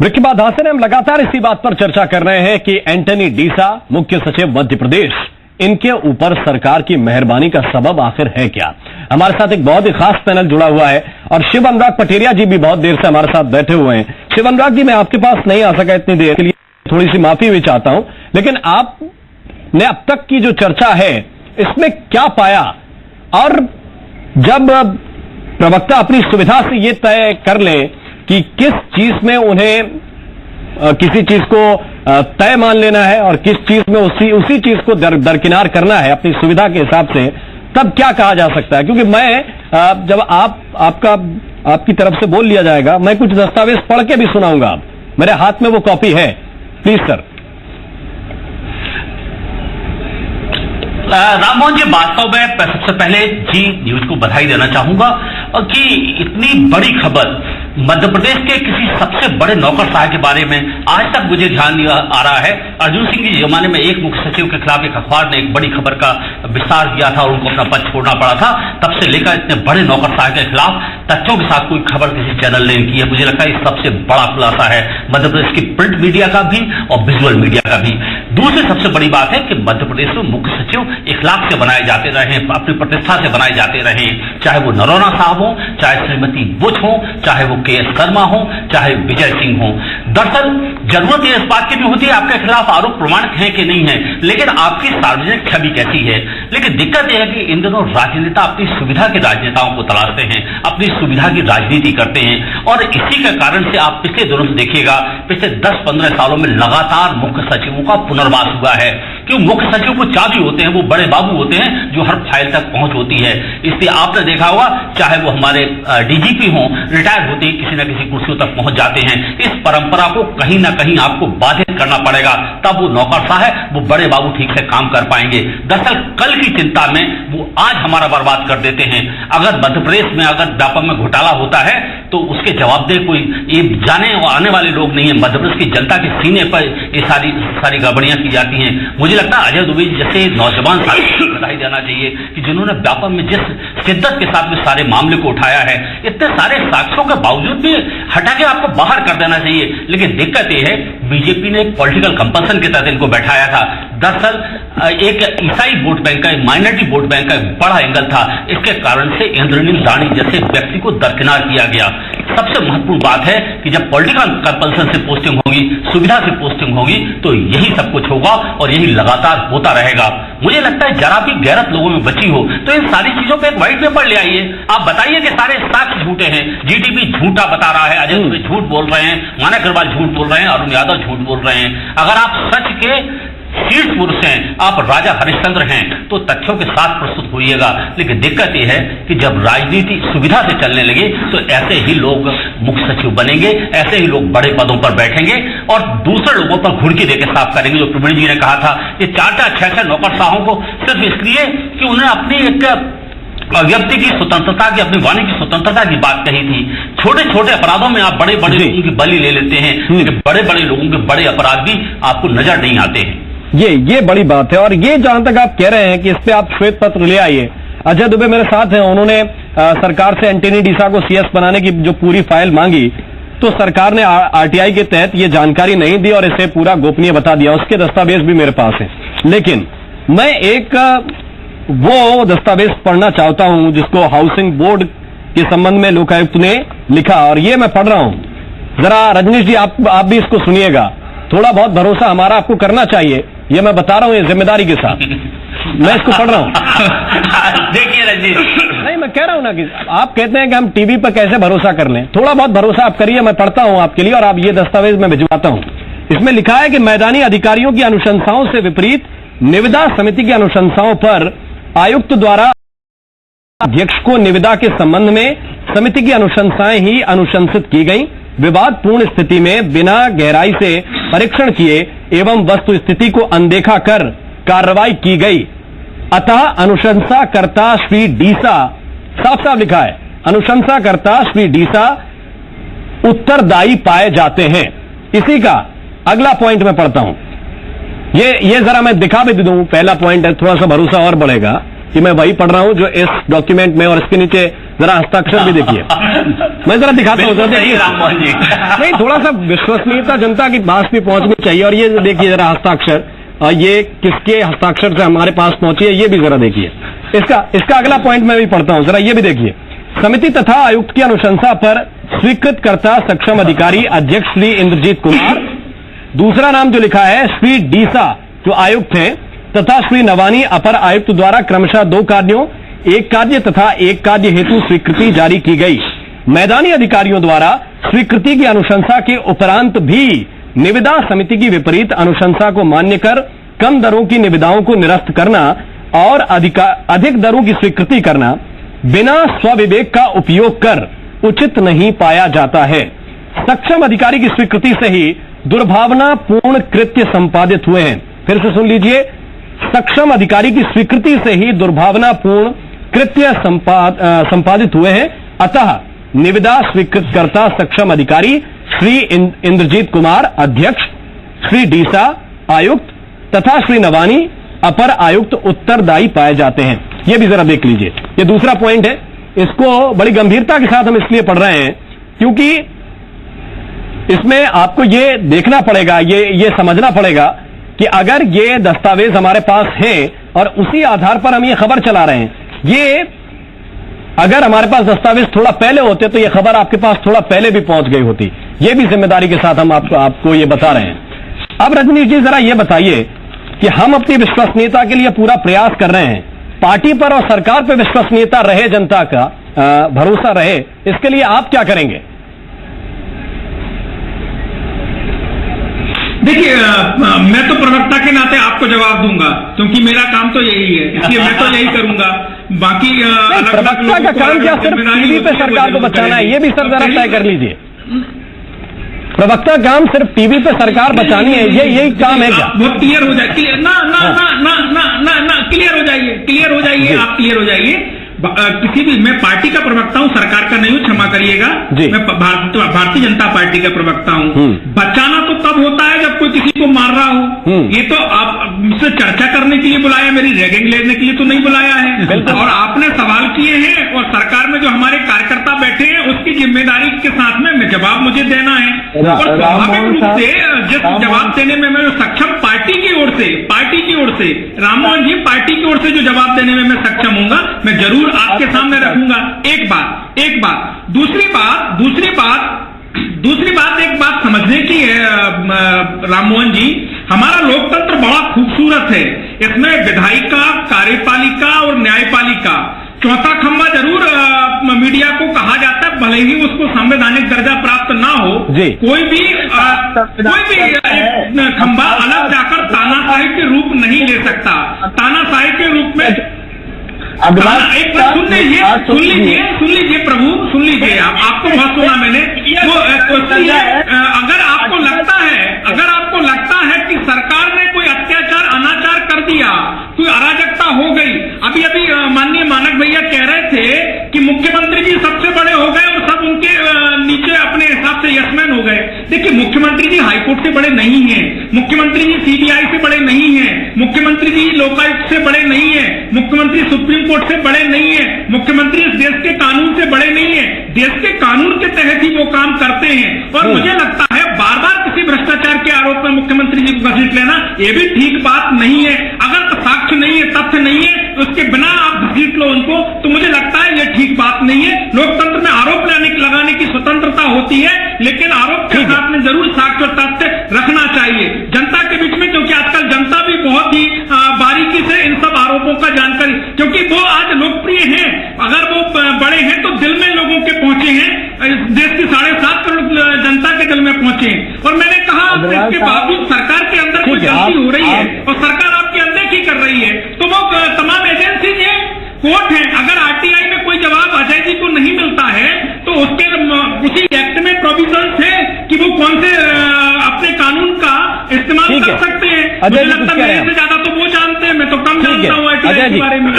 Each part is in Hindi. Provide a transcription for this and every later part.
ब्रेक के बाद हासिल हम लगातार इसी बात पर चर्चा कर रहे हैं कि एंटनी डीसा, मुख्य सचिव मध्य प्रदेश, इनके ऊपर सरकार की मेहरबानी का सबब आखिर है क्या। हमारे साथ एक बहुत ही खास पैनल जुड़ा हुआ है और शिव अनुराग पटेरिया जी भी बहुत देर से हमारे साथ बैठे हुए हैं। शिव अनुराग जी, मैं आपके पास नहीं आ सका इतनी देर के लिए, थोड़ी सी माफी भी चाहता हूं, लेकिन आपने अब तक की जो चर्चा है इसमें क्या पाया, और जब प्रवक्ता अपनी सुविधा से ये तय कर ले कि किस चीज में उन्हें किसी चीज को तय मान लेना है और किस चीज में उसी चीज को दरकिनार करना है अपनी सुविधा के हिसाब से, तब क्या कहा जा सकता है। क्योंकि मैं जब आपकी तरफ से बोल लिया जाएगा, मैं कुछ दस्तावेज पढ़ के भी सुनाऊंगा, मेरे हाथ में वो कॉपी है। Please sir. राममोहन जी, वास्तव में सबसे पहले जी न्यूज को बधाई देना चाहूंगा कि इतनी बड़ी खबर मध्य प्रदेश के किसी सबसे बड़े नौकरशाह के बारे में आज तक मुझे ध्यान नहीं आ रहा है। अर्जुन सिंह के जमाने में एक मुख्य सचिव के खिलाफ एक अखबार ने एक बड़ी खबर का विस्तार किया था और उनको अपना पद छोड़ना पड़ा था। तब से लेकर इतने बड़े नौकरशाह के खिलाफ तथ्यों के साथ कोई खबर किसी चैनल ने की है। मुझे लगता है ये सबसे बड़ा खुलासा है मध्य प्रदेश की प्रिंट मीडिया का भी और विजुअल मीडिया का भी। दूसरी सबसे बड़ी बात है कि मध्य प्रदेश में मुख्य सचिव इखलाक से बनाए जाते रहे, अपनी प्रतिष्ठा से बनाए जाते रहे, चाहे वो नरोना साहब हो, चाहे श्रीमती बुच हो, चाहे वो के.एस. शर्मा हो, चाहे विजय सिंह हो। दरअसल जरूरत इस बात की भी होती है आपके खिलाफ आरोप प्रमाणित है कि नहीं है, लेकिन आपकी सार्वजनिक छवि कैसी है। लेकिन दिक्कत यह है कि इन दिनों राजनेता अपनी सुविधा के राजनेताओं को तलाशते हैं, अपनी सुविधा की राजनीति करते हैं, और इसी के कारण से आप पिछले दिनों से देखिएगा, पिछले 10-15 सालों में लगातार मुख्य सचिवों का पुनर्वास हुआ है। क्यों? मुख्य सचिव को चाबी होते हैं, वो बड़े बाबू होते हैं जो हर फाइल तक पहुंच होती है। इसलिए आपने देखा होगा, चाहे वो हमारे डीजीपी हों, रिटायर होते ही किसी न किसी कुर्सियों तक पहुंच जाते हैं। इस परंपरा को कहीं ना कहीं आपको बाधित करना पड़ेगा, तब वो नौकरशाह है, वो बड़े बाबू ठीक से काम कर पाएंगे। दरअसल कल की चिंता में वो आज हमारा बर्बाद कर देते हैं। अगर मध्य प्रदेश में अगर व्यापक में घोटाला होता है तो उसके जवाबदेह कोई ये जाने और आने वाले लोग नहीं है। मध्य प्रदेश की जनता के सीने पर ये सारी गड़बड़ियां की जाती हैं। मुझे लगता है अजय दुबे जैसे नौजवान साथी बधाई देना चाहिए कि जिन्होंने व्यापक में जिस शिद्दत के साथ में सारे मामले को उठाया है, इतने सारे साक्ष्यों के बावजूद भी हटा के आपको बाहर कर देना चाहिए। लेकिन दिक्कत यह है, बीजेपी ने एक पॉलिटिकल कंपल्सन के तहत इनको बैठाया था। दरअसल एक ईसाई वोट बैंक का, माइनॉरिटी वोट बैंक का बड़ा एंगल था। इसके कारण से इंद्रनील राणी जैसे व्यक्ति को दरकिनार किया गया। सबसे महत्वपूर्ण बात है कि जब पॉलिटिकल कंपल्सन से पोस्टिंग होगी, सुविधा से पोस्टिंग होगी, तो यही सब कुछ होगा और यही लगातार होता रहेगा। मुझे लगता है जरा भी गैरत लोगों में बची हो तो इन सारी चीजों पे एक व्हाइट पेपर ले आइए। आप बताइए कि सारे साक्ष्य झूठे हैं, जीडीपी झूठा बता रहा है, अजय दुबे झूठ बोल रहे हैं, मानक अग्रवाल झूठ बोल रहे हैं, अरुण यादव झूठ बोल रहे हैं। अगर आप सच के शीर्ष पुरुष हैं, आप राजा हरिश्चंद्र हैं, तो तथ्यों के साथ प्रस्तुत होइएगा। लेकिन दिक्कत यह है कि जब राजनीति सुविधा से चलने लगे तो ऐसे ही लोग मुख्य सचिव बनेंगे, ऐसे ही लोग बड़े पदों पर बैठेंगे और दूसरे लोगों पर घुड़की देकर साफ करेंगे। जो प्रवीण जी ने कहा था कि 4-6 नौकरशाहों को सिर्फ इसलिए कि उन्हें अपनी एक व्यक्ति की स्वतंत्रता की, अपनी वाणी की स्वतंत्रता की बात कही थी। छोटे छोटे अपराधों में आप बड़े बड़े लोगों की बलि ले लेते हैं, लेकिन बड़े बड़े लोगों के बड़े अपराध भी आपको नजर नहीं आते हैं। ये बड़ी बात है। और ये जहां तक आप कह रहे हैं कि इस पे आप श्वेत पत्र ले आइए, अजय दुबे मेरे साथ हैं, उन्होंने सरकार से एंटनी डीसा को सीएस बनाने की जो पूरी फाइल मांगी, तो सरकार ने आरटीआई के तहत ये जानकारी नहीं दी और इसे पूरा गोपनीय बता दिया। उसके दस्तावेज भी मेरे पास हैं। लेकिन मैं एक वो दस्तावेज पढ़ना चाहता हूं जिसको हाउसिंग बोर्ड के संबंध में लोकायुक्त ने लिखा, और ये मैं पढ़ रहा हूं। जरा रजनीश जी आप भी इसको सुनिएगा। थोड़ा बहुत भरोसा हमारा आपको करना चाहिए, ये मैं बता रहा हूं, ये जिम्मेदारी के साथ मैं इसको पढ़ रहा हूं। देखिए रजनीश, नहीं, मैं कह रहा हूं ना कि आप कहते हैं कि हम टीवी पर कैसे भरोसा कर लें। थोड़ा बहुत भरोसा आप करिए, मैं पढ़ता हूं आपके लिए और आप ये दस्तावेज मैं भिजवाता हूं। इसमें लिखा है कि मैदानी अधिकारियों की अनुशंसाओं से विपरीत निविदा समिति की अनुशंसाओं पर आयुक्त द्वारा अध्यक्ष को निविदा के संबंध में समिति की अनुशंसाएं ही अनुशंसित की गई। विवादपूर्ण स्थिति में बिना गहराई से परीक्षण किए एवं वस्तु स्थिति को अनदेखा कर कार्रवाई की गई। अतः अनुशंसाकर्ता श्री डीसा, साफ साफ लिखा है, अनुशंसाकर्ता श्री डीसा उत्तरदायी पाए जाते हैं। इसी का अगला पॉइंट मैं पढ़ता हूं। ये जरा मैं दिखा भी दूं, पहला पॉइंट है, थोड़ा सा भरोसा और बढ़ेगा कि मैं वही पढ़ रहा हूं जो इस डॉक्यूमेंट में और इसके नीचे जरा हस्ताक्षर भी देखिए, मैं जरा दिखाता हूँ, जरा देखिए राम मोहन जी। नहीं, थोड़ा सा विश्वसनीयता जनता की पास भी पहुंचनी चाहिए। और ये देखिए जरा हस्ताक्षर, ये किसके हस्ताक्षर से हमारे पास पहुंची है, ये भी जरा देखिए। इसका अगला पॉइंट मैं भी पढ़ता हूं, जरा ये भी देखिए। समिति तथा आयुक्त की अनुशंसा पर स्वीकृतकर्ता सक्षम अधिकारी अध्यक्ष श्री इंद्रजीत कुमार, दूसरा नाम जो लिखा है श्री डीसा जो आयुक्त हैं, तथा श्री नवानी अपर आयुक्त द्वारा क्रमशः 2 कार्यों, 1 कार्य तथा 1 कार्य हेतु स्वीकृति जारी की गई। मैदानी अधिकारियों द्वारा स्वीकृति की अनुशंसा के उपरांत भी निविदा समिति की विपरीत अनुशंसा को मान्य कर कम दरों की निविदाओं को निरस्त करना और अधिक दरों की स्वीकृति करना बिना स्वविवेक का उपयोग कर उचित नहीं पाया जाता है। सक्षम अधिकारी की स्वीकृति से ही दुर्भावनापूर्ण कृत्य संपादित हुए हैं। फिर से सुन लीजिए, सक्षम अधिकारी की स्वीकृति से ही दुर्भावनापूर्ण कृत्य संपादित हुए हैं। अतः निविदा स्वीकृतकर्ता सक्षम अधिकारी श्री इंद्रजीत कुमार अध्यक्ष, श्री डीसा आयुक्त तथा श्री नवानी अपर आयुक्त उत्तरदायी पाए जाते हैं। ये भी जरा देख लीजिए। ये दूसरा पॉइंट है, इसको बड़ी गंभीरता के साथ हम इसलिए पढ़ रहे हैं क्योंकि इसमें आपको ये देखना पड़ेगा, ये समझना पड़ेगा कि अगर ये दस्तावेज हमारे पास हैं और उसी आधार पर हम ये खबर चला रहे हैं, ये अगर हमारे पास दस्तावेज थोड़ा पहले होते तो ये खबर आपके पास थोड़ा पहले भी पहुंच गई होती। ये भी जिम्मेदारी के साथ हम आपको ये बता रहे हैं। अब रजनीश जी जरा ये बताइए कि हम अपनी विश्वसनीयता के लिए पूरा प्रयास कर रहे हैं, पार्टी पर और सरकार पर विश्वसनीयता रहे, जनता का भरोसा रहे, इसके लिए आप क्या करेंगे? देखिए, मैं तो प्रवक्ता के नाते आपको जवाब दूंगा क्योंकि मेरा काम तो यही है, इसलिए मैं तो यही करूंगा। बाकी प्रवक्ता का काम क्या सिर्फ टीवी पे सरकार को बचाना है? ये भी सर जरा तय कर लीजिए। प्रवक्ता काम सिर्फ टीवी पे सरकार बचानी है, यही काम है क्या? वो क्लियर हो जाए, क्लियर हो जाइए, आप क्लियर हो जाइए। किसी भी, मैं पार्टी का प्रवक्ता हूं, सरकार का नहीं हूं, क्षमा करिएगा। मैं भारतीय जनता पार्टी का प्रवक्ता हूं। बचाना तो तब होता है जब कोई किसी को मार रहा हो। ये तो आप मुझसे चर्चा करने के लिए बुलाया, मेरी रैगिंग लेने के लिए तो नहीं बुलाया है। और आपने सवाल किए हैं और सरकार में जो हमारे कार्यकर्ता बैठे हैं उसकी जिम्मेदारी के साथ में जवाब मुझे देना है। और स्वाभाविक रूप से जिस जवाब देने में मैं सक्षम, पार्टी की ओर से राम मोहन जी पार्टी की ओर से जो जवाब देने में मैं सक्षम हूंगा, मैं जरूर आपके सामने रखूंगा। एक बात। दूसरी बात एक बात समझने की है राम मोहन जी, हमारा लोकतंत्र बड़ा खूबसूरत है। इसमें विधायिका, कार्यपालिका और न्यायपालिका, चौथा खंभा जरूर मीडिया को कहा जाता है, भले ही उसको संवैधानिक दर्जा प्राप्त ना हो। कोई भी खंभा अलग जाकर तानाशाही के रूप नहीं ले सकता। तानाशाही के रूप में एक बार सुन लीजिए प्रभु, सुन लीजिए। आपको बहुत सुना मैंने। अगर आपको लगता है कि सरकार ने कोई अत्याचार, अनाचार कर दिया, कोई अराजकता हो गई, अभी माननीय मानक भैया कह रहे थे कि मुख्यमंत्री जी सबसे बड़े हो गए और सब उनके नीचे अपने हिसाब से यसमैन हो गए। देखिए, मुख्यमंत्री जी हाईकोर्ट से बड़े नहीं हैं, मुख्यमंत्री जी सीबीआई से बड़े नहीं हैं, मुख्यमंत्री जी लोकायुक्त से बड़े नहीं है, मुख्यमंत्री सुप्रीम कोर्ट से बड़े नहीं है, मुख्यमंत्री इस देश के कानून से बड़े नहीं है। देश के कानून के तहत ही वो काम करते हैं। और मुझे लगता है बार बार किसी भ्रष्टाचार के आरोप में मुख्यमंत्री जी को घसीट लेना ये भी ठीक बात नहीं है। अगर साक्ष्य नहीं है, तथ्य नहीं है, उसके बिना आप घसीट लो उनको, तो मुझे लगता है ये ठीक बात नहीं है। लोकतंत्र में आरोप लगाने की स्वतंत्रता होती है, लेकिन आरोप के साथ में जरूर साक्ष्य और तथ्य रखना चाहिए जनता के बीच में, क्योंकि आजकल जनता भी बहुत ही बारीकी से इन सब आरोपों का जानकारी, क्योंकि वो आज लोकप्रिय हैं। अगर वो बड़े हैं तो दिल में लोगों के पहुंचे हैं, देश की 7.5 करोड़ जनता के दिल में पहुंचे हैं। और मैंने कहा इसके बावजूद सरकार के अंदर कोई गलती हो रही है और सरकार आपकी अनदेखी कर रही है, तो वो तमाम एजेंसीज हैं, कोर्ट है। अगर आरटीआई में कोई जवाब अजय जी को नहीं मिलता है तो उसके उसी एक्ट में प्रोविजन है कि वो कौन से अपने कानून का इस्तेमाल कर सकते हैं। मुझे लगता है मेरे से ज्यादा तो वो जानते हैं, मैं तो कम जानता हूँ आरटीआई के बारे में।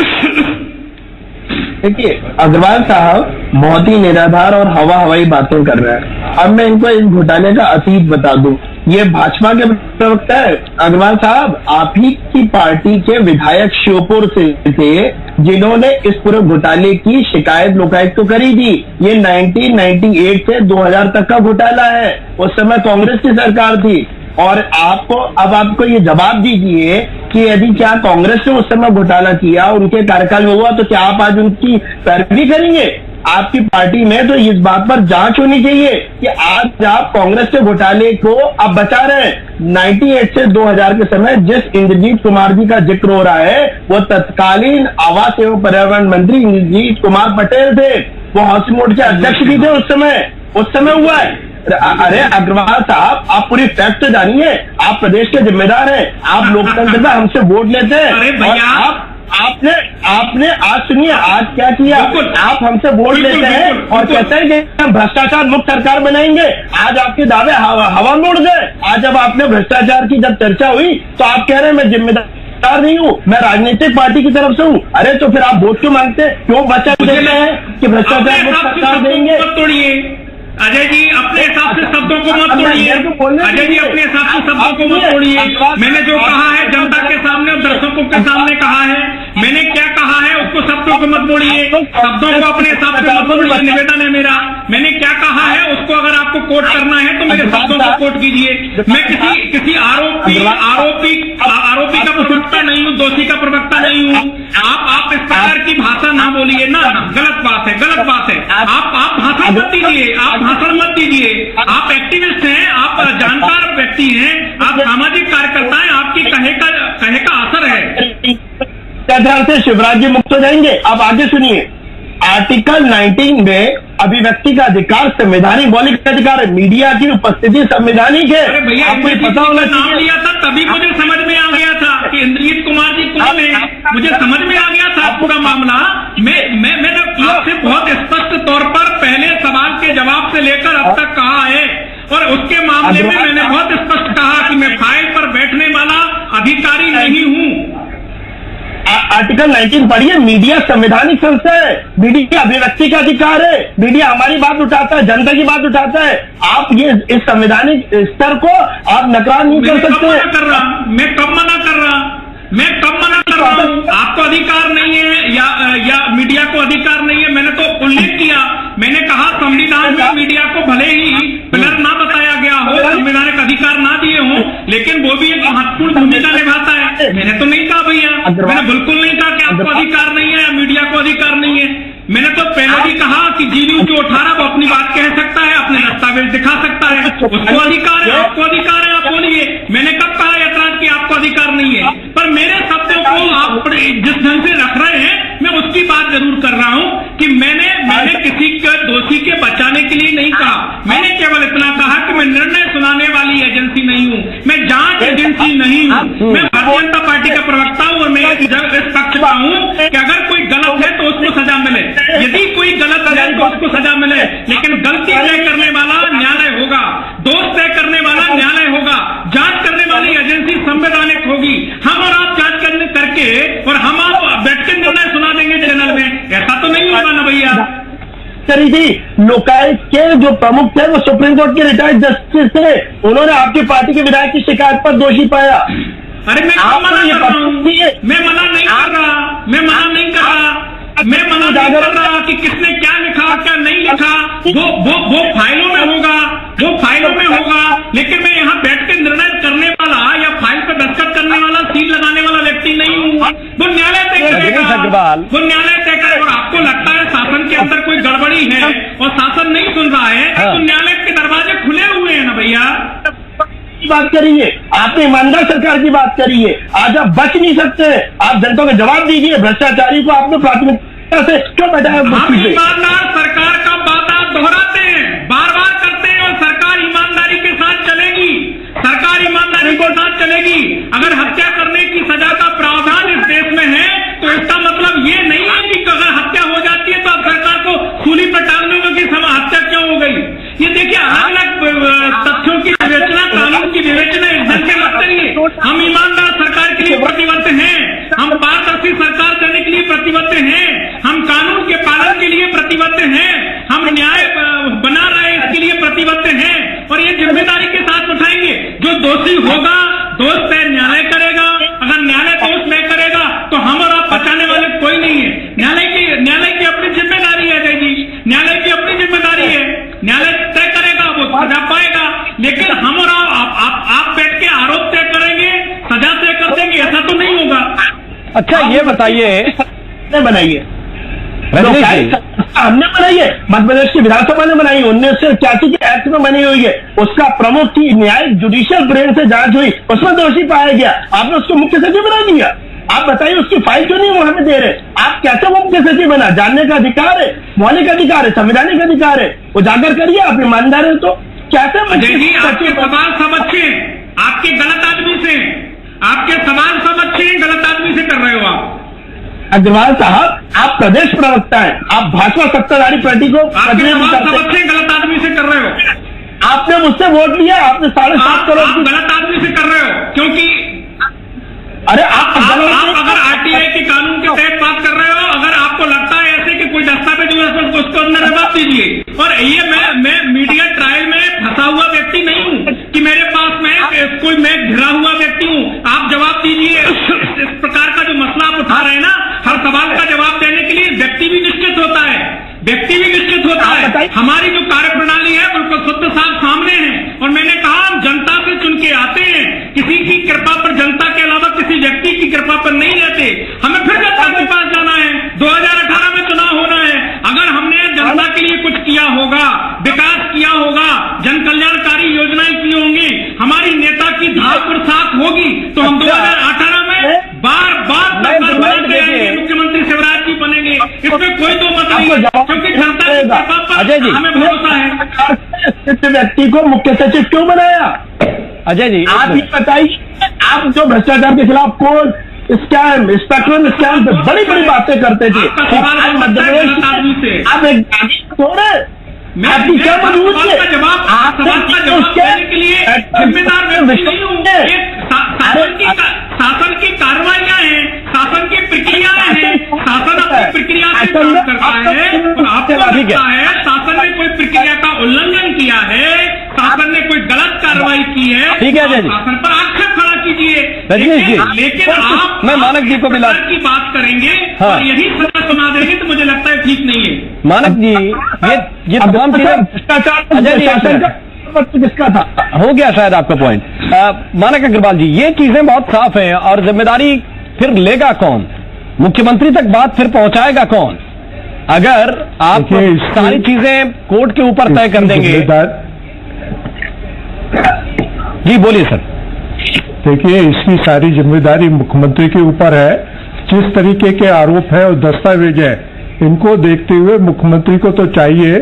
देखिए, अग्रवाल साहब बहुत ही निराधार और हवाई बातें कर रहे हैं। अब मैं इनको इस घोटाले का अतीत बता दूं। ये भाजपा के प्रवक्ता है। अग्रवाल साहब, आप ही की पार्टी के विधायक श्योपुर से थे जिन्होंने इस पूरे घोटाले की शिकायत लोकायुक्त को करी थी। ये 1998 से 2000 तक का घोटाला है। उस समय कांग्रेस की सरकार थी। और आपको ये जवाब दीजिए कि यदि क्या कांग्रेस ने उस समय घोटाला किया, उनके कार्यकाल में हुआ, तो क्या आप आज उनकी पैरवी करेंगे? आपकी पार्टी में तो इस बात पर जांच होनी चाहिए कि आज आप कांग्रेस के घोटाले को आप बचा रहे हैं। 98 से 2000 के समय जिस इंद्रजीत कुमार जी का जिक्र हो रहा है, वो तत्कालीन आवास एवं पर्यावरण मंत्री इंद्रजीत कुमार पटेल थे। वो हाउसिंग बोर्ड के अध्यक्ष भी थे उस समय हुआ है। अरे अग्रवाल साहब, आप पूरी फैक्ट तो जानिए। आप प्रदेश के जिम्मेदार हैं, आप लोकतंत्र में हमसे वोट लेते हैं। अरे भैया, आपने आज सुनिए, आज क्या किया? आप हमसे वोट लेते हैं और कहते हैं कि हम भ्रष्टाचार मुक्त सरकार बनाएंगे। आज आपके दावे हवा में उड़ गए। आज जब आपने भ्रष्टाचार की जब चर्चा हुई तो आप कह रहे हैं मैं जिम्मेदार नहीं हूँ, मैं राजनीतिक पार्टी की तरफ से हूँ। अरे तो फिर आप वोट क्यों मांगते हैं? क्यों वचन देते हैं कि भ्रष्टाचार मुक्त सरकार देंगे? तोड़िए अजय जी, अपने हिसाब से शब्दों को मत तोड़िए। अजय जी, अपने हिसाब से शब्दों को मत तोड़िए। मैंने जो कहा है जनता के सामने और दर्शकों के सामने कहा है, मैंने क्या कहा है उसको शब्दों को मत तोड़िए। शब्दों को अपने हिसाब से मत तोड़िए, निवेदन है मेरा। मैंने क्या कहा है उसको अगर आपको कोट करना है तो मेरे शब्दों को कोट कीजिए। मैं किसी आरोपी का प्रवक्ता नहीं हूँ, दोषी का प्रवक्ता नहीं हूँ। आप इस प्रकार की भाषा ना बोलिए ना, गलत बात है। आप भाषण मत दीजिए, भाषण मत दीजिए। आप एक्टिविस्ट हैं, आप जानकार व्यक्ति हैं, आप सामाजिक कार्यकर्ता हैं, आपकी कहे का असर है। ध्यान से शिवराज जी मुक्त हो जाएंगे। अब आगे सुनिए, आर्टिकल 19 में अभिव्यक्ति का अधिकार संवैधानिक मौलिक अधिकार है। मीडिया की उपस्थिति संवैधानिक है। अरे भैया, आपको पता होना नाम लिया था तभी मुझे समझ में आ गया था कि इंद्रजीत कुमार जी कौन है। मुझे समझ में आ गया था पूरा मामला। मैंने आपसे बहुत स्पष्ट तौर पर पहले सवाल के जवाब से लेकर अब तक कहा है, और उसके मामले में मैंने बहुत स्पष्ट कहा कि मैं फाइल पर बैठने वाला अधिकारी नहीं हूँ। आर्टिकल 19 पढ़िए। मीडिया संवैधानिक संस्था है, मीडिया अभिव्यक्ति का अधिकार है। मीडिया हमारी बात उठाता है, जनता की बात उठाता है। आप ये इस संवैधानिक स्तर को आप नकार नहीं कर सकते। मैं कब मना कर रहा हूँ? आपको अधिकार नहीं है या मीडिया को अधिकार नहीं है? मैंने तो उल्लेख किया, मैंने कहा संविधान में मीडिया को भले ही पिलर ना बताया गया हो, संवैधानिक अधिकार ना दिए हों, लेकिन वो भी एक महत्वपूर्ण भूमिका निभाता है। मैंने तो नहीं कहा भैया, मैंने बिल्कुल नहीं कहा कि आपको अधिकार नहीं है या मीडिया को अधिकार नहीं है। मैंने तो पहले भी कहा कि जीडी जो 18 वो अपनी बात कह सकता है, अपने दस्तावेज दिखा सकता है, उसको अधिकार है, आपको अधिकार है, आप बोलिए। मैंने कब कहा यथराज कि आपको अधिकार नहीं है? पर मेरे शब्दों को आप जिस ढंग से रख रहे हैं, मैं उसकी बात जरूर कर रहा हूं कि मैंने किसी के दोषी के बचाने के लिए नहीं कहा। मैंने केवल इतना कहा कि मैं निर्णय सुनाने वाली एजेंसी नहीं हूं, मैं जांच एजेंसी नहीं हूं। मैं भारतीय जनता पार्टी का प्रवक्ता हूं और मैं इस पक्ष का हूं कि अगर कोई गलत है तो उसको सजा मिले, यदि कोई गलत है तो उसको सजा मिले, लेकिन गलती तय करने वाला न्यायालय होगा, दोष तय करने वाला न्यायालय होगा, जांच करने वाली एजेंसी संवैधानिक होगी। हम और आप जांच करके और हम आप बैठ के निर्णय सुना देंगे चैनल में, ऐसा तो नहीं होगा ना भैया। करी थी लोकायुक्त के जो प्रमुख थे वो सुप्रीम कोर्ट के रिटायर्ड जस्टिस थे, उन्होंने आपकी पार्टी के विधायक की शिकायत पर दोषी पाया। अरे मैं मना नहीं कर रहा कि किसने क्या लिखा क्या नहीं लिखा, वो फाइलों में होगा, लेकिन मैं यहाँ बैठ के निर्णय करने वाला या फाइल पर दस्तखत करने वाला, सील लगाने वाला व्यक्ति नहीं हूँ। वो न्यायालय तय करेगा। और आपको लगता है शासन के अंदर कोई गड़बड़ी है और शासन नहीं सुन रहा है, तो न्यायालय के दरवाजे खुले हुए हैं ना भैया। बात करिए, आपने ईमानदार सरकार की बात करिए। आज आप बच नहीं सकते, आप जनता को जवाब दीजिए। भ्रष्टाचारी को आपने प्राथमिकता से क्यों बैठाया? हम ईमानदार सरकार का वादा दोहराते हैं, बार बार करते हैं, और सरकार ईमानदारी के साथ चलेगी, सरकार ईमानदारी के साथ चलेगी। अगर हत्या करने की सजा का प्रावधान इस देश में है तो इसका मतलब ये नहीं है कि अगर हत्या हो जाती है तो अब सरकार को सूली पर टांगने में कि हत्या क्यों हो गई। ये देखिए, अलग अलग तथ्यों की विवेचना, कानून की विवेचना इस ढंग से मत करिए। हम ईमानदार सरकार के लिए प्रतिबद्ध हैं, हम पारदर्शी सरकार देने के लिए प्रतिबद्ध हैं, हम कानून के पालन के लिए प्रतिबद्ध हैं, हम न्याय बना रहे इसके लिए प्रतिबद्ध हैं, और ये जिम्मेदारी के साथ उठाएंगे। दोषी होगा, दोष तय न्यायालय करेगा। अगर न्यायालय दोष तय करेगा तो हम और आप बचाने वाले कोई नहीं है। न्यायालय की अपनी जिम्मेदारी है अजय जी, न्यायालय की अपनी जिम्मेदारी है। न्यायालय तय करेगा, वो सजा पाएगा। लेकिन हम और आप बैठ के आरोप तय करेंगे, सजा तय कर देंगे, ऐसा तो नहीं होगा। अच्छा ये बताइए, बनाइए रजनीश जी, हमने बनाई है, मध्य प्रदेश की विधानसभा ने बनाई, 1981 के एक्ट में बनी हुई है। उसका प्रमुख की न्यायिक जुडिशियल ब्रांच से जांच हुई, उसमें दोषी पाया गया, आपने उसको मुख्य सचिव बना दिया। आप बताइए उसकी फाइल क्यों नहीं वो हमें दे रहे? आप कैसे वो मुख्य सचिव बना? जानने का अधिकार है, मौलिक अधिकार है, संवैधानिक अधिकार है, उजागर करिए। आप ईमानदार है तो कैसे अजय जी, आपके सवाल सब अच्छे हैं, आपके गलत आदमी से, आपके सवाल सब अच्छे हैं, गलत आदमी से कर रहे हो आप। अग्रवाल साहब, आप प्रदेश प्रवक्ता हैं, आप भाजपा सत्ताधारी पार्टी को गलत आदमी से कर रहे हो। आपने मुझसे वोट लिया, आपने 7.5 करोड़ आप गलत आदमी से कर रहे हो, क्योंकि अरे आप अगर आरटीआई के कानून के तहत बात कर रहे हो, अगर आपको लगता है ऐसे कि कोई दस्तावेज हुआ तो उसको अंदर जवाब दीजिए। और ये मैं मीडिया ट्रायल में फंसा हुआ व्यक्ति नहीं हूँ कि मेरे पास में कोई मैं घिरा हुआ व्यक्ति हूँ। आप जवाब दीजिए। इस प्रकार का जो मसला आप उठा रहे हैं ना, हर सवाल का जवाब देने के लिए व्यक्ति भी निश्चित होता है, हमारी जो कार्यप्रणाली है बिल्कुल शुद्ध साफ सामने है। और मैंने कहा हम जनता से चुन के आते हैं, किसी की कृपा पर, जनता के अलावा किसी व्यक्ति की कृपा पर नहीं रहते। हमें फिर जनता के पास जाना है, 2018 में चुनाव होना है। अगर हमने जनता के लिए कुछ किया होगा, विकास किया होगा, जन कल्याणकारी योजनाएं की होंगी, हमारी नेता की धार साथ होगी, तो हम 2018 में बार मुख्यमंत्री शिवराज जी बनेंगे। इसमें कोई दो मत नहीं, क्योंकि जनता की कृपा पर हमें भरोसा है। व्यक्ति को मुख्य सचिव क्यों बनाया? अजय जी, आप ये बताइए, आप जो भ्रष्टाचार के खिलाफ कौन स्कैम, स्पेक्ट्रम स्कैम पे बड़ी बड़ी बातें करते थे, मध्य प्रदेश आप एक थोड़े आपकी क्या मजबूत है? शासन की कार्रवाइयां हैं, शासन की प्रक्रियाएं हैं, शासन अपनी प्रक्रिया से काम करता है। और आपको लगता है शासन ने कोई प्रक्रिया का उल्लंघन किया है, शासन ने कोई गलत कार्रवाई की है, ठीक है जी, शासन पर आक्षेप खड़ा कीजिए। लेकिन आप मैं मानक जी को मिला की बात करेंगे और यही सजा सुना देंगे तो मुझे लगता है ठीक नहीं है। मानक जी, ये तमाम चीजें भ्रष्टाचार अजय जी किसका था? हो गया शायद आपका पॉइंट। मानक अग्रवाल जी, ये चीजें बहुत साफ हैं और जिम्मेदारी फिर लेगा कौन? मुख्यमंत्री तक बात फिर पहुंचाएगा कौन? अगर आप सारी चीजें कोर्ट के ऊपर तय कर देंगे। जी बोलिए सर। देखिए, इसकी सारी जिम्मेदारी मुख्यमंत्री के ऊपर है। जिस तरीके के आरोप है और दस्तावेज है, इनको देखते हुए मुख्यमंत्री को तो चाहिए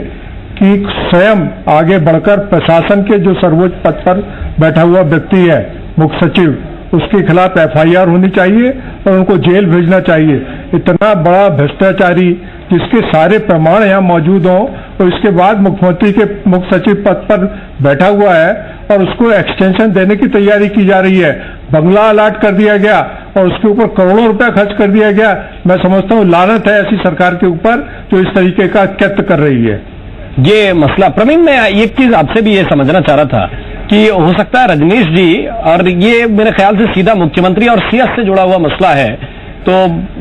कि स्वयं आगे बढ़कर प्रशासन के जो सर्वोच्च पद पर बैठा हुआ व्यक्ति है, मुख्य सचिव, उसके खिलाफ FIR होनी चाहिए और उनको जेल भेजना चाहिए। इतना बड़ा भ्रष्टाचारी जिसके सारे प्रमाण यहाँ मौजूद हों और इसके बाद मुख्यमंत्री के मुख्य सचिव पद पर बैठा हुआ है और उसको एक्सटेंशन देने की तैयारी की जा रही है। बंगला अलाट कर दिया गया और उसके ऊपर करोड़ों रुपया खर्च कर दिया गया। मैं समझता हूँ लानत है ऐसी सरकार के ऊपर जो इस तरीके का कृत्य कर रही है। ये मसला, प्रवीण, मैं एक चीज आपसे भी ये समझना चाह रहा था कि हो सकता है रजनीश जी, और ये मेरे ख्याल से सीधा मुख्यमंत्री और CS से जुड़ा हुआ मसला है, तो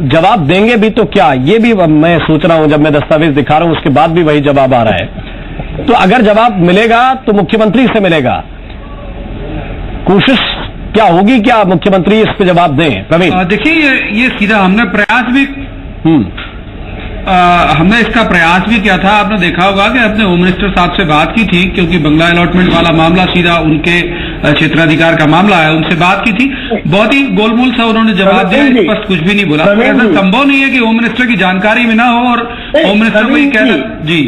जवाब देंगे भी तो क्या, ये भी मैं सोच रहा हूं। जब मैं दस्तावेज दिखा रहा हूं उसके बाद भी वही जवाब आ रहा है। तो अगर जवाब मिलेगा तो मुख्यमंत्री से मिलेगा। कोशिश क्या होगी, क्या मुख्यमंत्री इस पे जवाब दें? प्रवीण, देखिए, ये सीधा हमने प्रयास भी हमने इसका प्रयास भी किया था। आपने देखा होगा कि अपने होम मिनिस्टर साहब से बात की थी, क्योंकि बंगला अलॉटमेंट वाला मामला सीधा उनके क्षेत्राधिकार का मामला है। उनसे बात की थी, बहुत ही गोलमोल सा उन्होंने जवाब दिया, स्पष्ट कुछ भी नहीं बोला। ऐसा संभव नहीं है कि होम मिनिस्टर की जानकारी में ना हो और होम मिनिस्टर को ही कहना। जी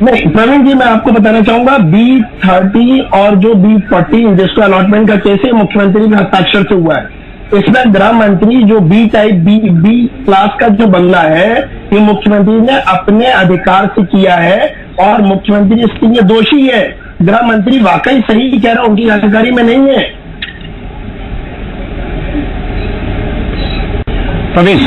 नहीं प्रवीण जी, मैं आपको बताना चाहूंगा, B30 और जो B14 जिसको अलॉटमेंट का केस है, मुख्यमंत्री के हस्ताक्षर से हुआ है। इसमें गृह मंत्री जो B टाइप B क्लास का जो बंगला है, ये मुख्यमंत्री ने अपने अधिकार से किया है और मुख्यमंत्री इसके लिए दोषी है। गृह मंत्री वाकई सही कह रहा है, उनकी जानकारी में नहीं है। प्रवीण,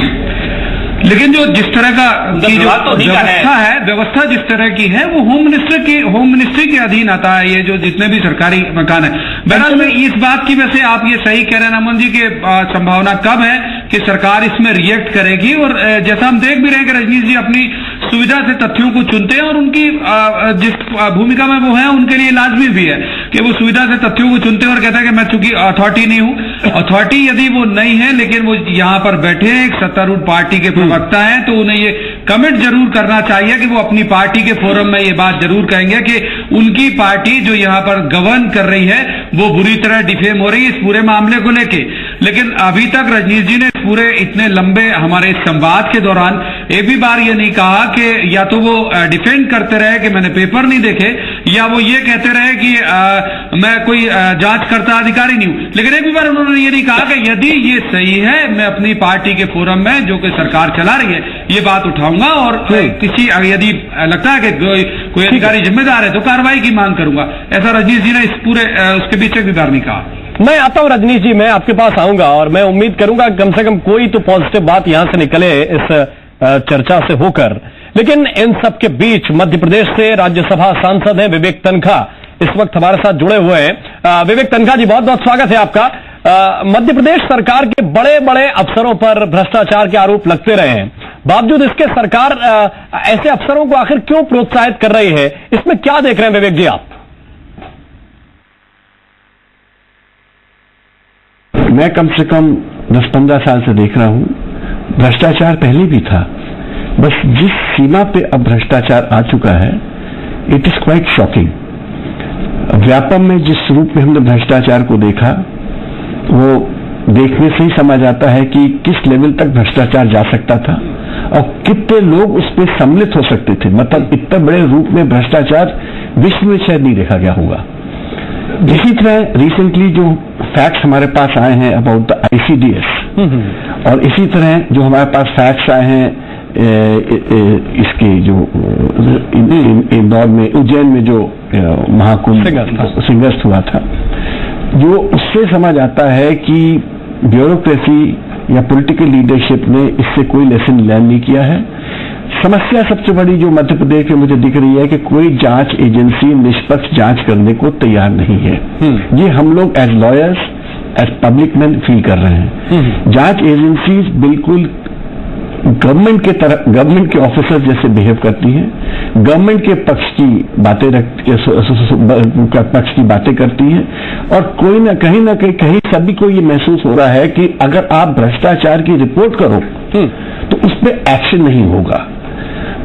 लेकिन जो जिस तरह का की जो तो व्यवस्था है, व्यवस्था जिस तरह की है वो होम मिनिस्ट्री के अधीन आता है, ये जो जितने भी सरकारी मकान है। बहरहाल में इस बात की वैसे आप ये सही कह रहे हैं नमन जी के संभावना कब है कि सरकार इसमें रिएक्ट करेगी, और जैसा हम देख भी रहे हैं कि रजनीश जी अपनी सुविधा से तथ्यों को चुनते हैं और उनकी जिस भूमिका में वो है उनके लिए लाजमी भी है कि वो सुविधा से तथ्यों को चुनते हैं और कहता है कि मैं चूंकि अथॉरिटी नहीं हूं, अथॉरिटी यदि वो नहीं है लेकिन वो यहां पर बैठे हैं, एक सत्तारूढ़ पार्टी के प्रवक्ता हैं, तो उन्हें ये कमिट जरूर करना चाहिए कि वो अपनी पार्टी के फोरम में ये बात जरूर कहेंगे कि उनकी पार्टी जो यहां पर गवर्न कर रही है वो बुरी तरह डिफेम हो रही है इस पूरे मामले को लेके। लेकिन अभी तक रजनीश जी ने पूरे इतने लंबे हमारे संवाद के दौरान एक भी बार ये नहीं कहा कि या तो वो डिफेंड करते रहे कि मैंने पेपर नहीं देखे, या वो ये कहते रहे कि मैं कोई जांचकर्ता अधिकारी नहीं हूं। लेकिन एक भी बार उन्होंने ये नहीं कहा कि यदि ये सही है मैं अपनी पार्टी के फोरम में जो कि सरकार चला रही है ये बात उठाऊंगा, और किसी यदि लगता है कि कोई अधिकारी जिम्मेदार है तो कार्रवाई की मांग करूंगा। ऐसा रजनीश जी ने इस पूरे उसके बीच एक भी बार नहीं कहा। मैं आता हूं रजनीश जी, मैं आपके पास आऊंगा और मैं उम्मीद करूंगा कम से कम कोई तो पॉजिटिव बात यहां से निकले इस चर्चा से होकर। लेकिन इन सब के बीच मध्य प्रदेश से राज्यसभा सांसद हैं विवेक तन्खा, इस वक्त हमारे साथ जुड़े हुए हैं। विवेक तन्खा जी, बहुत बहुत स्वागत है आपका। मध्य प्रदेश सरकार के बड़े बड़े अफसरों पर भ्रष्टाचार के आरोप लगते रहे हैं, बावजूद इसके सरकार ऐसे अफसरों को आखिर क्यों प्रोत्साहित कर रही है, इसमें क्या देख रहे हैं विवेक जी आप? मैं कम से कम 10-15 साल से देख रहा हूं, भ्रष्टाचार पहले भी था, बस जिस सीमा पे अब भ्रष्टाचार आ चुका है it is quite shocking. Vyapam में जिस रूप में हमने भ्रष्टाचार को देखा वो देखने से ही समझ आता है कि किस लेवल तक भ्रष्टाचार जा सकता था और कितने लोग उस पर सम्मिलित हो सकते थे। मतलब इतने बड़े रूप में भ्रष्टाचार विश्व में शायद नहीं देखा गया होगा। इसी तरह रिसेंटली जो फैक्ट्स हमारे पास आए हैं अबाउट द ICDS, और इसी तरह जो हमारे पास फैक्ट्स आए हैं इसके जो इंदौर में, उज्जैन में जो महाकुंभ सिंगस्त हुआ था, जो उससे समझ आता है कि ब्यूरोक्रेसी या पॉलिटिकल लीडरशिप ने इससे कोई लेसन लर्न नहीं किया है। समस्या सबसे बड़ी जो मध्य प्रदेश में मुझे दिख रही है कि कोई जांच एजेंसी निष्पक्ष जांच करने को तैयार नहीं है। ये हम लोग as lawyers, as public man feel कर रहे हैं। जांच एजेंसीज बिल्कुल गवर्नमेंट के तरह, गवर्नमेंट के ऑफिसर्स जैसे बिहेव करती हैं, गवर्नमेंट के पक्ष की बातें करती हैं, और कोई ना कहीं सभी को ये महसूस हो रहा है कि अगर आप भ्रष्टाचार की रिपोर्ट करो तो उस पर एक्शन नहीं होगा।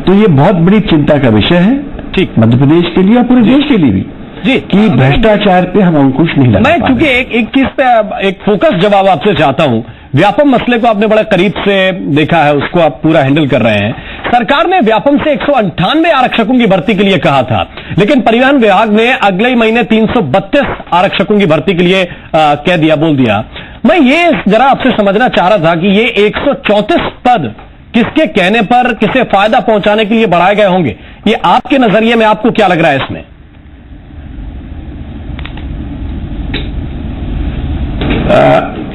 तो ये बहुत बड़ी चिंता का विषय है, ठीक, मध्य प्रदेश के लिए और पूरे देश के लिए भी जी, कि भ्रष्टाचार पे हम अंकुश नहीं लगा पा रहे। मैं चूंकि एक चीज पे एक फोकस जवाब आपसे चाहता हूं। व्यापम मसले को आपने बड़ा करीब से देखा है, उसको आप पूरा हैंडल कर रहे हैं। सरकार ने व्यापम से 198 आरक्षकों की भर्ती के लिए कहा था, लेकिन परिवहन विभाग ने अगले महीने 332 आरक्षकों की भर्ती के लिए कह दिया, बोल दिया। मैं ये जरा आपसे समझना चाह रहा था कि ये 134 पद किसके कहने पर, किसे फायदा पहुंचाने के लिए बढ़ाए गए होंगे? ये आपके नजरिए में आपको क्या लग रहा है इसमें?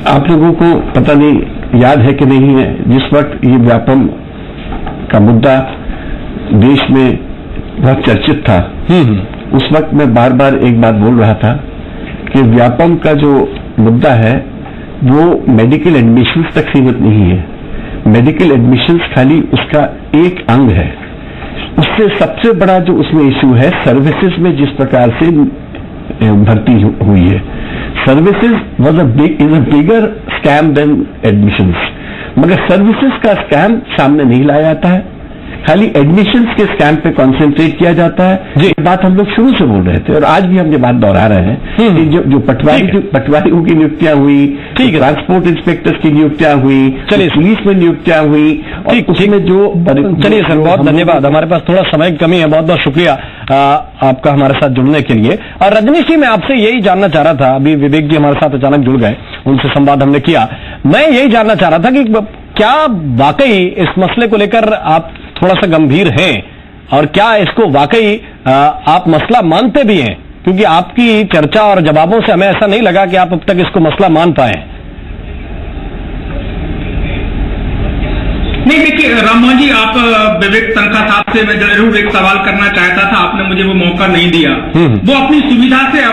आप लोगों को पता नहीं याद है कि नहीं है, जिस वक्त ये व्यापम का मुद्दा देश में बहुत चर्चित था, उस वक्त मैं बार बार एक बात बोल रहा था कि व्यापम का जो मुद्दा है वो मेडिकल एडमिशंस तक सीमित नहीं है। मेडिकल एडमिशंस खाली उसका एक अंग है। उससे सबसे बड़ा जो उसमें इश्यू है सर्विसेज में जिस प्रकार से भर्ती हुई है। Services is a bigger scam than admissions, मगर सर्विसेज का स्कैम सामने नहीं लाया जाता है, खाली एडमिशंस के स्कैम पे कॉन्सेंट्रेट किया जाता है। ये बात हम लोग शुरू से बोल रहे थे और आज भी हम ये बात दोहरा रहे हैं कि जो पटवारियों की नियुक्तियां हुई, ट्रांसपोर्ट इंस्पेक्टर्स की नियुक्तियां हुई, पुलिस में नियुक्तियां हुई, और उसमें जो चलिए सर, बहुत धन्यवाद। हमारे पास थोड़ा समय की कमी है, बहुत बहुत शुक्रिया आपका हमारे साथ जुड़ने के लिए। और रजनीश जी, मैं आपसे यही जानना चाह रहा था, अभी विवेक जी हमारे साथ अचानक जुड़ गए, उनसे संवाद हमने किया। मैं यही जानना चाह रहा था कि क्या वाकई इस मसले को लेकर आप थोड़ा सा गंभीर हैं, और क्या इसको वाकई आप मसला मानते भी हैं? क्योंकि आपकी चर्चा और जवाबों से हमें ऐसा नहीं लगा कि आप अब तक इसको मसला मान पाए। नहीं देखिए राममोहन जी, आप विवेक तनखा साहब से मैं जरूर एक सवाल करना चाहता था, आपने मुझे वो मौका नहीं दिया। वो अपनी सुविधा से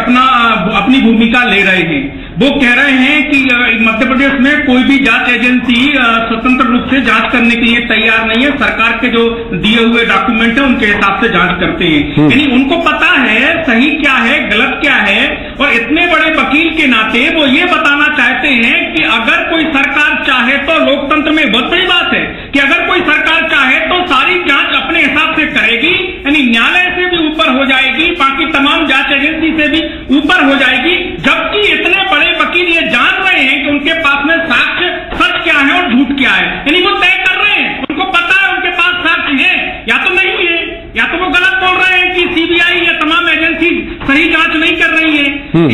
अपनी भूमिका ले रहे हैं। वो कह रहे हैं कि मध्य प्रदेश में कोई भी जांच एजेंसी स्वतंत्र रूप से जांच करने के लिए तैयार नहीं है, सरकार के जो दिए हुए डॉक्यूमेंट है उनके हिसाब से जांच करते हैं। यानी उनको पता है सही क्या है गलत क्या है, और इतने बड़े वकील के नाते वो ये बताना चाहते हैं कि अगर कोई सरकार चाहे तो, लोकतंत्र में बहुत बड़ी बात है कि अगर कोई सरकार चाहे तो सारी जांच अपने हिसाब से करेगी, यानी न्यायालय से भी ऊपर हो जाएगी, बाकी तमाम जांच एजेंसी से भी ऊपर हो जाएगी। जबकि इतने बड़े वकील ये जान रहे हैं कि उनके पास में साक्ष्य सच क्या है और झूठ क्या है, यानी वो तय कर रहे हैं, उनको पता है उनके पास साक्ष्य है या तो नहीं है, या तो वो गलत बोल रहे हैं कि सीबीआई या तमाम एजेंसी सही जांच नहीं कर रही है,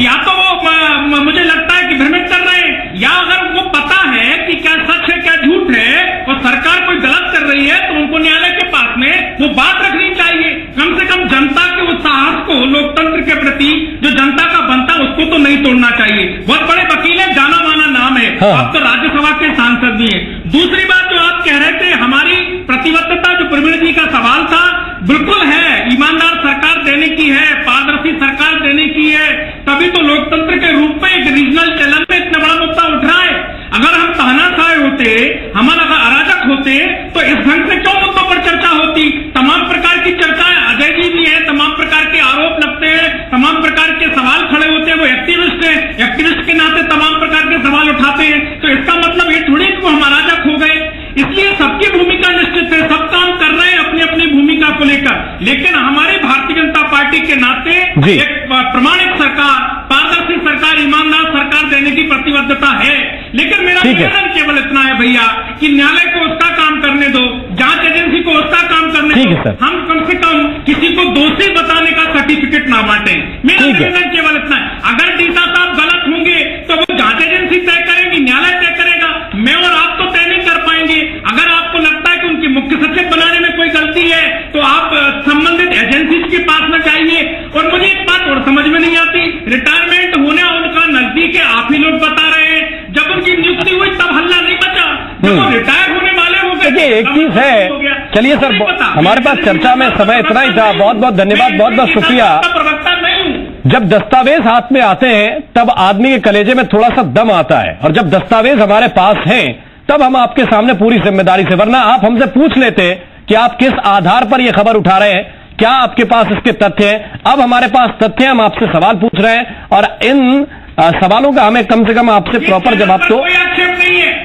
या तो वो मुझे लगता है कि भ्रमित कर रहे हैं, या अगर वो पता है कि क्या सच है क्या झूठ है और सरकार कोई गलत कर रही है तो उनको न्यायालय के पास में वो बात रखनी चाहिए। कम से कम जनता के उस साहस को, लोकतंत्र के प्रति जो जनता का बनता उसको तो नहीं तोड़ना चाहिए। बहुत बड़े वकील है, जाना माना नाम है, आप तो राज्यसभा के सांसद भी हैं। दूसरी बात जो आप कह रहे थे, हमारी प्रतिबद्धता, जो प्रवीण जी का सवाल था, बिल्कुल है, ईमानदार सरकार देने की है, पारदर्शी सरकार देने की है, तभी तो लोकतंत्र के रूप में एक रीजनल चैलेंज में इतना बड़ा मुद्दा उठ रहा है। अगर हम तानाशाह होते, हम अगर अराजक होते तो इस ढंग से क्यों मुद्दों पर चर्चा होती। तमाम प्रकार की चर्चाएं, अजय जी भी है, तमाम प्रकार के आरोप लगते हैं, तमाम प्रकार के सवाल खड़े होते हैं, वो एक्टिविस्ट है, एक्टिविस्ट के नाते तमाम प्रकार के सवाल उठाते हैं, तो इसका मतलब ये थोड़ी कि हम अराजक हो गए। इसलिए सबकी भूमिका निश्चित है, सब काम कर रहे हैं अपनी अपनी भूमिका को लेकर, लेकिन हमारी भारतीय जनता पार्टी के नाते एक प्रमाणिक सरकार, पारदर्शी सरकार, ईमानदार सरकार देने की प्रतिबद्धता है। लेकिन मेरा निवेदन केवल इतना है भैया कि न्यायालय को उसका काम करने दो, जांच एजेंसी को उसका काम करने दो, हम कम से कम किसी को दोषी बताने का सर्टिफिकेट ना बांटे। मेरा निवेदन केवल इतना है, अगर डीसा साहब गलत होंगे तो वो जांच एजेंसी तय करेगी, न्यायालय तय करेगा, मैं और आप तो तय नहीं कर पाएंगे। अगर आपको लगता है कि उनकी मुख्य सचिव बनाने में कोई गलती है तो आप संबंधित एजेंसी के पास में जाइए। और मुझे एक बात और समझ में नहीं आती, रिटायरमेंट होने उनका नजदीक है, आप ही लोग बता रहे हैं, जब उनकी नियुक्ति हुई तब हल्ला नहीं बचा, जब वो रिटायर होने वाले हो गए। देखिए एक चीज है, चलिए सर, हमारे पास चर्चा में समय इतना ही था, बहुत बहुत धन्यवाद, बहुत बहुत शुक्रिया। प्रवक्ता नहीं हूं। जब दस्तावेज हाथ में आते हैं तब आदमी के कलेजे में थोड़ा सा दम आता है, और जब दस्तावेज हमारे पास हैं तब हम आपके सामने पूरी जिम्मेदारी से, वरना आप हमसे पूछ लेते कि आप किस आधार पर यह खबर उठा रहे हैं, क्या आपके पास इसके तथ्य हैं। अब हमारे पास तथ्य, हम आपसे सवाल पूछ रहे हैं और इन सवालों का हमें कम से कम आपसे प्रॉपर जवाब तो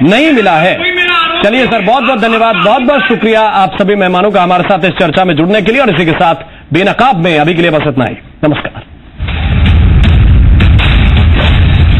नहीं मिला है। चलिए सर, बहुत बहुत धन्यवाद, बहुत बहुत शुक्रिया आप सभी मेहमानों का हमारे साथ इस चर्चा में जुड़ने के लिए, और इसी के साथ बेनकाब में अभी के लिए बस इतना ही। नमस्कार।